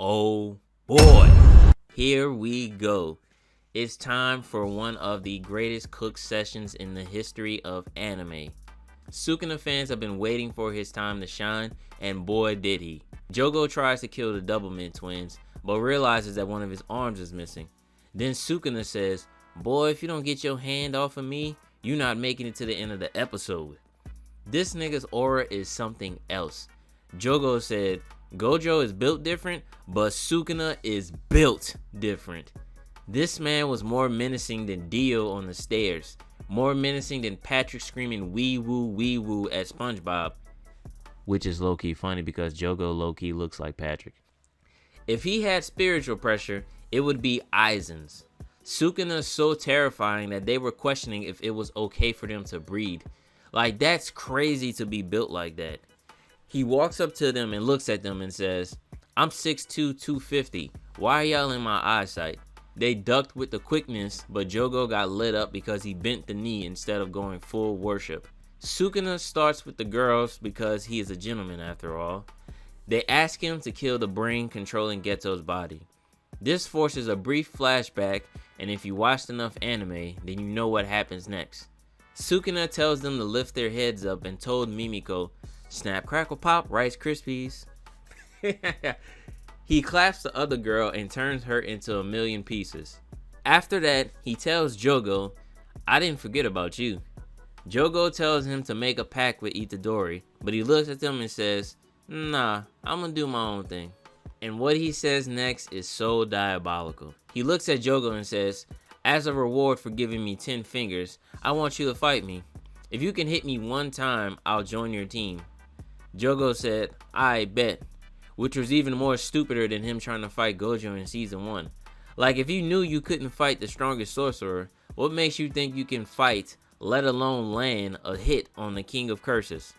Oh boy, here we go. It's time for one of the greatest cook sessions in the history of anime. Sukuna fans have been waiting for his time to shine, and boy did he. Jogo tries to kill the Doublemint twins, but realizes that one of his arms is missing. Then Sukuna says, "Boy, if you don't get your hand off of me, you're not making it to the end of the episode." This nigga's aura is something else. Jogo said, Gojo is built different, but Sukuna is built different. This man was more menacing than Dio on the stairs. More menacing than Patrick screaming wee woo at SpongeBob. Which is low-key funny because Jogo low-key looks like Patrick. If he had spiritual pressure, it would be Aizen's. Sukuna is so terrifying that they were questioning if it was okay for them to breed. Like, that's crazy to be built like that. He walks up to them and looks at them and says, "I'm 6'2", 250. Why are y'all in my eyesight?" They ducked with the quickness, but Jogo got lit up because he bent the knee instead of going full worship. Sukuna starts with the girls because he is a gentleman after all. They ask him to kill the brain controlling Geto's body. This forces a brief flashback, and if you watched enough anime, then you know what happens next. Sukuna tells them to lift their heads up and told Mimiko, "Snap, crackle, pop, Rice Krispies." He claps the other girl and turns her into a million pieces. After that, he tells Jogo, "I didn't forget about you." Jogo tells him to make a pact with Itadori, but he looks at them and says, "Nah, I'm gonna do my own thing." And what he says next is so diabolical. He looks at Jogo and says, "As a reward for giving me 10 fingers, I want you to fight me. If you can hit me one time, I'll join your team." Jogo said, "I bet," which was even more stupider than him trying to fight Gojo in season 1. Like, if you knew you couldn't fight the strongest sorcerer, what makes you think you can fight, let alone land a hit on the King of Curses?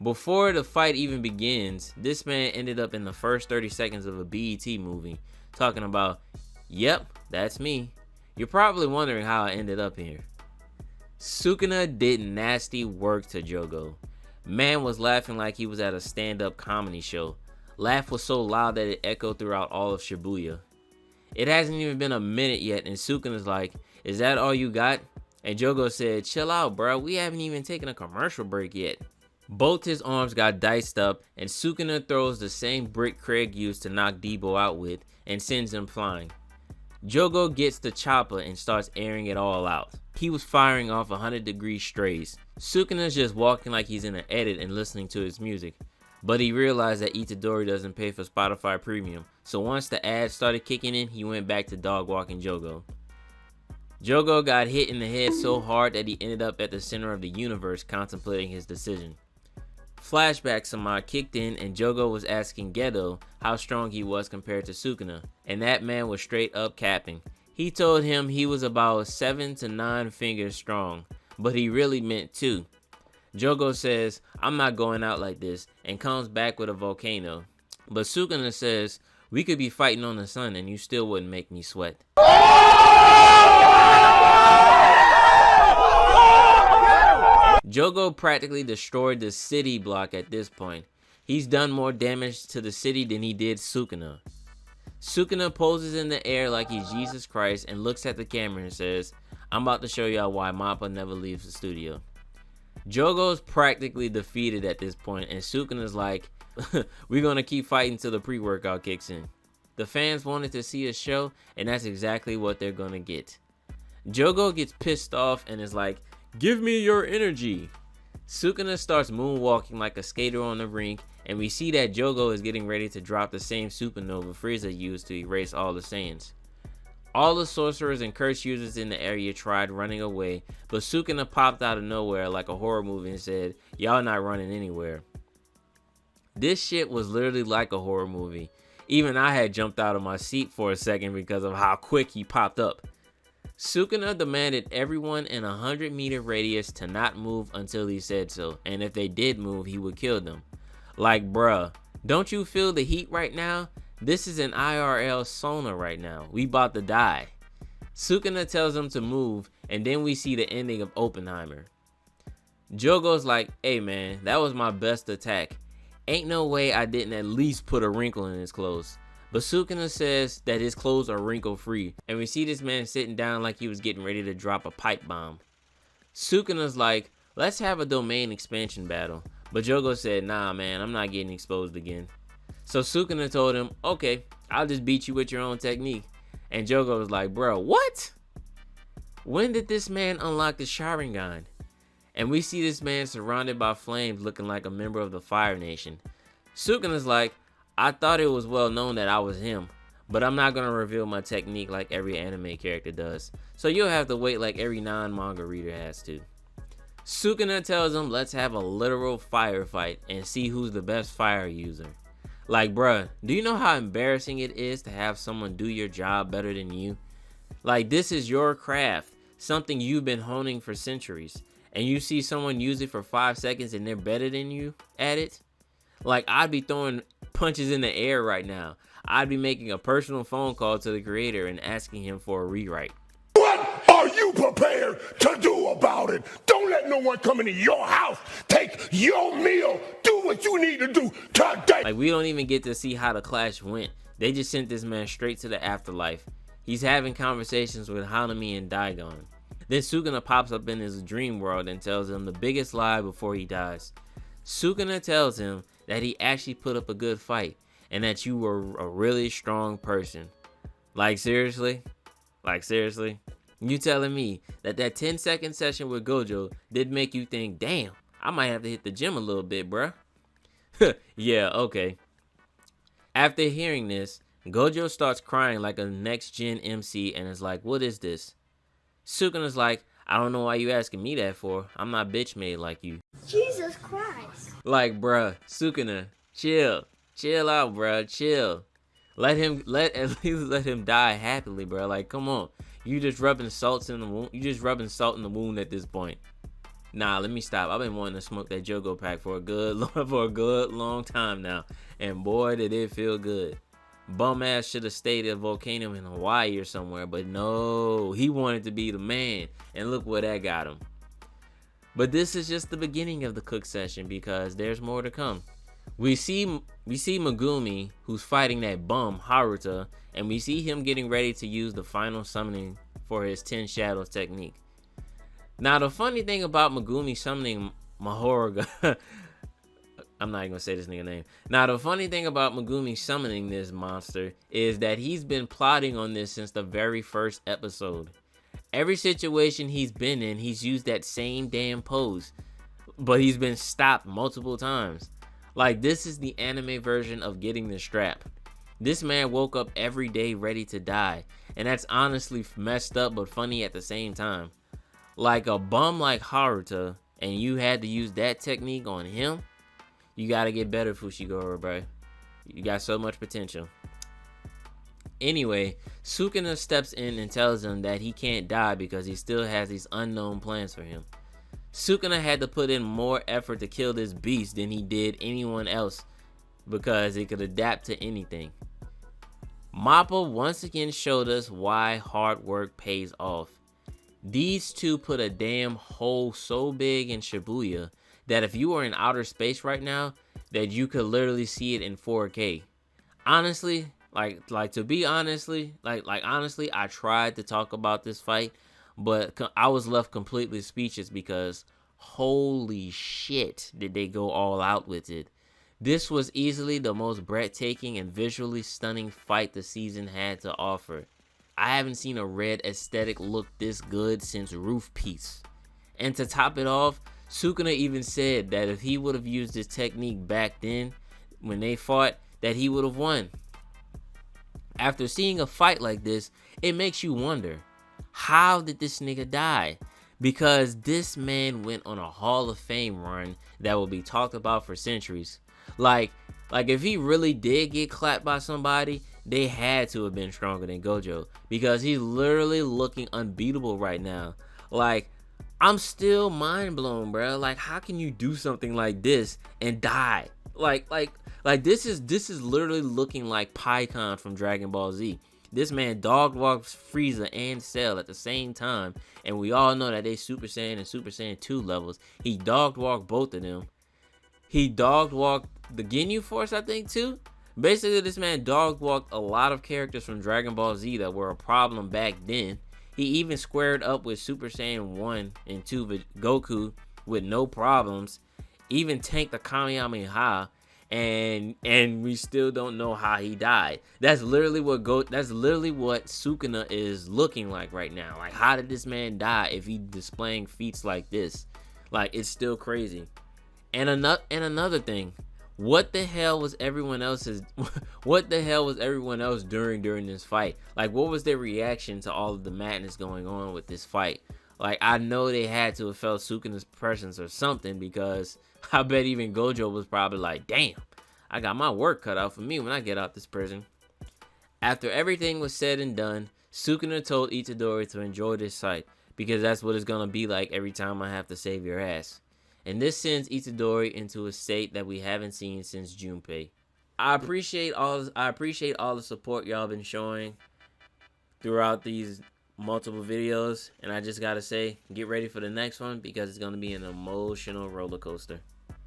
Before the fight even begins, this man ended up in the first 30 seconds of a BET movie, talking about, "Yep, that's me." You're probably wondering how I ended up here. Sukuna did nasty work to Jogo. Man was laughing like he was at a stand-up comedy show. Laugh was so loud that it echoed throughout all of Shibuya. It hasn't even been a minute yet, and Sukuna's like, "Is that all you got?" And Jogo said, "Chill out, bro. We haven't even taken a commercial break yet." Both his arms got diced up, and Sukuna throws the same brick Craig used to knock Debo out with and sends him flying. Jogo gets the chopper and starts airing it all out. He was firing off 100-degree strays. Sukuna's just walking like he's in an edit and listening to his music. But he realized that Itadori doesn't pay for Spotify Premium, so once the ads started kicking in, he went back to dog walking Jogo. Jogo got hit in the head so hard that he ended up at the center of the universe contemplating his decision. Flashback Samad kicked in and Jogo was asking Geto how strong he was compared to Sukuna, and that man was straight up capping. He told him he was about 7 to 9 fingers strong, but he really meant 2. Jogo says, "I'm not going out like this," and comes back with a volcano. But Sukuna says, "We could be fighting on the sun and you still wouldn't make me sweat." Jogo practically destroyed the city block at this point. He's done more damage to the city than he did Sukuna. Sukuna poses in the air like he's Jesus Christ and looks at the camera and says, "I'm about to show y'all why Mappa never leaves the studio." Jogo's practically defeated at this point, and Sukuna's like, "We're gonna keep fighting till the pre-workout kicks in." The fans wanted to see a show, and that's exactly what they're gonna get. Jogo gets pissed off and is like, "Give me your energy." Sukuna starts moonwalking like a skater on the rink, and we see that Jogo is getting ready to drop the same supernova Frieza used to erase all the Saiyans. All the sorcerers and curse users in the area tried running away, but Sukuna popped out of nowhere like a horror movie and said, "Y'all not running anywhere." This shit was literally like a horror movie. Even I had jumped out of my seat for a second because of how quick he popped up. Sukuna demanded everyone in a 100-meter radius to not move until he said so, and if they did move, he would kill them. Like, bruh, don't you feel the heat right now? This is an IRL sauna right now. We about to die. Sukuna tells them to move, and then we see the ending of Oppenheimer. Jogo's like, "Hey man, that was my best attack. Ain't no way I didn't at least put a wrinkle in his clothes. But Sukuna says that his clothes are wrinkle free, and we see this man sitting down like he was getting ready to drop a pipe bomb. Sukuna's like, let's have a domain expansion battle. But Jogo said, nah man, I'm not getting exposed again. So Sukuna told him, okay, I'll just beat you with your own technique. And Jogo was like, bro, what? When did this man unlock the Sharingan? And we see this man surrounded by flames looking like a member of the Fire Nation. Sukuna's like, I thought it was well known that I was him, but I'm not going to reveal my technique like every anime character does. So you'll have to wait like every non-manga reader has to. Sukuna tells him, let's have a literal firefight and see who's the best fire user. Like, bruh, do you know how embarrassing it is to have someone do your job better than you? Like, this is your craft, something you've been honing for centuries, and you see someone use it for 5 seconds and they're better than you at it? Like, I'd be throwing punches in the air right now. I'd be making a personal phone call to the creator and asking him for a rewrite. What are you prepared to do about it? Don't let no one come into your house, take your meal, do what you need to do today. Like, we don't even get to see how the clash went. They just sent this man straight to the afterlife. He's having conversations with Hanami and Daigon. Then Sukuna pops up in his dream world and tells him the biggest lie before he dies. Sukuna tells him that he actually put up a good fight and that you were a really strong person. Like, seriously? Like, seriously? You telling me that 10-second session with Gojo did make you think, damn, I might have to hit the gym a little bit, bruh? Yeah, okay. After hearing this, Gojo starts crying like a next-gen MC and is like, what is this? Sukuna's like, I don't know why you asking me that for. I'm not bitch made like you. Jesus Christ. Like, bruh, Sukuna, chill. Chill out, bruh, chill. At least let him die happily, bruh. Like, come on. You just rubbing salt in the wound. You just rubbing salt in the wound at this point. Nah, let me stop. I've been wanting to smoke that Jogo pack for a good long time now. And boy, did it feel good. Bum ass should have stayed at a volcano in Hawaii or somewhere, but no, he wanted to be the man, and look where that got him. But this is just the beginning of the cook session because there's more to come. We see Megumi, who's fighting that bum Haruta, and we see him getting ready to use the final summoning for his 10 Shadows technique. Now the funny thing about Megumi summoning Mahoraga I'm not even gonna say this nigga name. Now the funny thing about Megumi summoning this monster is that he's been plotting on this since the very first episode. Every situation he's been in, he's used that same damn pose, but he's been stopped multiple times. Like, this is the anime version of getting the strap. This man woke up every day ready to die, and that's honestly messed up but funny at the same time. Like a bum like Haruta, and you had to use that technique on him? You gotta get better, Fushiguro, bro. You got so much potential. Anyway, Sukuna steps in and tells him that he can't die because he still has these unknown plans for him. Sukuna had to put in more effort to kill this beast than he did anyone else because it could adapt to anything. Mappa once again showed us why hard work pays off. These two put a damn hole so big in Shibuya that if you were in outer space right now, that you could literally see it in 4K. Honestly, honestly, I tried to talk about this fight, but I was left completely speechless because holy shit did they go all out with it. This was easily the most breathtaking and visually stunning fight the season had to offer. I haven't seen a red aesthetic look this good since Roof Piece. And to top it off, Sukuna even said that if he would have used this technique back then, when they fought, that he would have won. After seeing a fight like this, it makes you wonder, how did this nigga die? Because this man went on a Hall of Fame run that will be talked about for centuries. Like if he really did get clapped by somebody, they had to have been stronger than Gojo, because he's literally looking unbeatable right now. Like, I'm still mind blown, bro. Like, how can you do something like this and die? Like this is literally looking like Pikkon from Dragon Ball Z. This man dog walks Frieza and Cell at the same time, and we all know that they Super Saiyan and Super Saiyan 2 levels. He dog walked both of them. He dog walked the Ginyu Force, I think, too. Basically, this man dog walked a lot of characters from Dragon Ball Z that were a problem back then. He even squared up with Super Saiyan 1 and 2 Goku with no problems. Even tanked the Kamehameha, and we still don't know how he died. That's literally what Sukuna is looking like right now. Like, how did this man die if he displaying feats like this? Like, it's still crazy. And another thing, what the hell was everyone else during this fight? Like, what was their reaction to all of the madness going on with this fight? Like, I know they had to have felt Sukuna's presence or something, because I bet even Gojo was probably like, damn, I got my work cut out for me when I get out this prison. After everything was said and done, Sukuna told Itadori to enjoy this sight, because that's what it's gonna be like every time I have to save your ass. And this sends Itadori into a state that we haven't seen since Junpei. I appreciate all the support y'all been showing throughout these multiple videos, and I just gotta say, get ready for the next one, because it's gonna be an emotional roller coaster.